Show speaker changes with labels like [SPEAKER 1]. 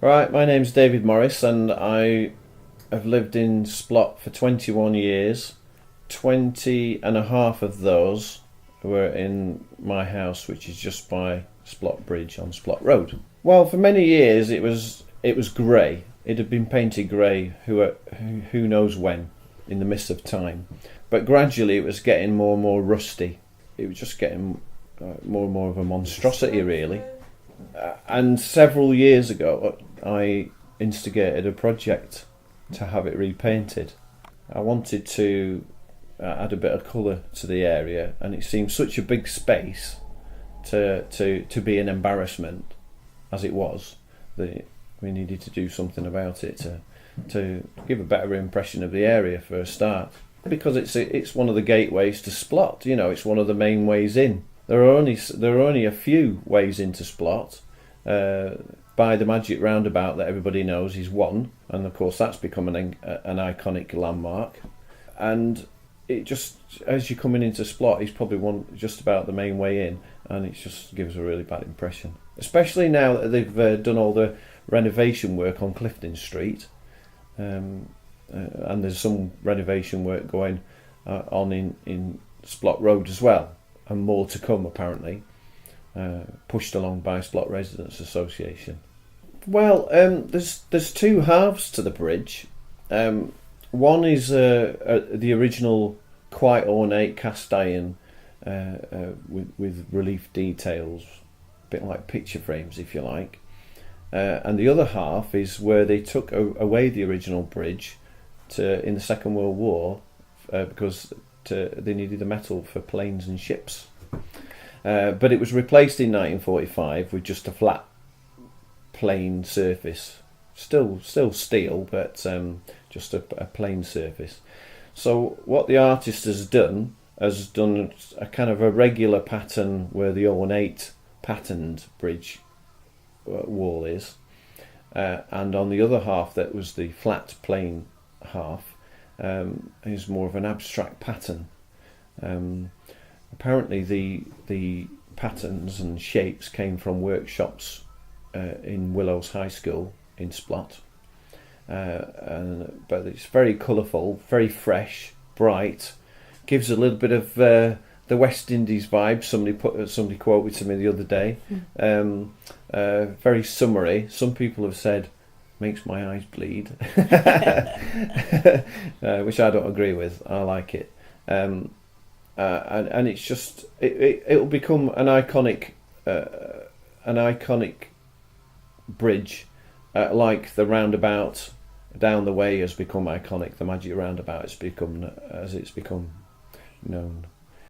[SPEAKER 1] Right, my name's David Morris and I have lived in Splott for 21 years. 20 and a half of those were in my house, which is just by Splott Bridge on Splott Road. Well, for many years it was grey. It had been painted grey who knows when, in the midst of time. But gradually it was getting more and more rusty. It was just getting more and more of a monstrosity, really. And several years ago, I instigated a project to have it repainted. I wanted to add a bit of colour to the area, and it seemed such a big space to be an embarrassment, as it was, that we needed to do something about it to give a better impression of the area for a start. Because it's one of the gateways to Splott. You know, it's one of the main ways in. There are only a few ways into Splott. By the magic roundabout that everybody knows is one, and of course that's become an iconic landmark. And it just, as you're coming into Splott, it's probably just about the main way in, and it just gives a really bad impression. Especially now that they've done all the renovation work on Clifton Street, and there's some renovation work going on in Splott Road as well, and more to come apparently. Pushed along by Splott Residents Association. Well, there's two halves to the bridge. One is the original quite ornate cast iron with relief details, a bit like picture frames if you like. And the other half is where they took away the original bridge in the Second World War because they needed the metal for planes and ships. But it was replaced in 1945 with just a flat, plain surface. Still steel, but just a plain surface. So what the artist has done a kind of a regular pattern where the ornate patterned bridge wall is. And on the other half, that was the flat, plain half, is more of an abstract pattern. Apparently the patterns and shapes came from workshops in Willows High School in Splott. But it's very colourful, very fresh, bright, gives a little bit of the West Indies vibe. Somebody quoted to me the other day. Very summery. Some people have said makes my eyes bleed, which I don't agree with. I like it. And it's just it'll become an iconic bridge, like the roundabout down the way has become iconic. The magic roundabout has become known.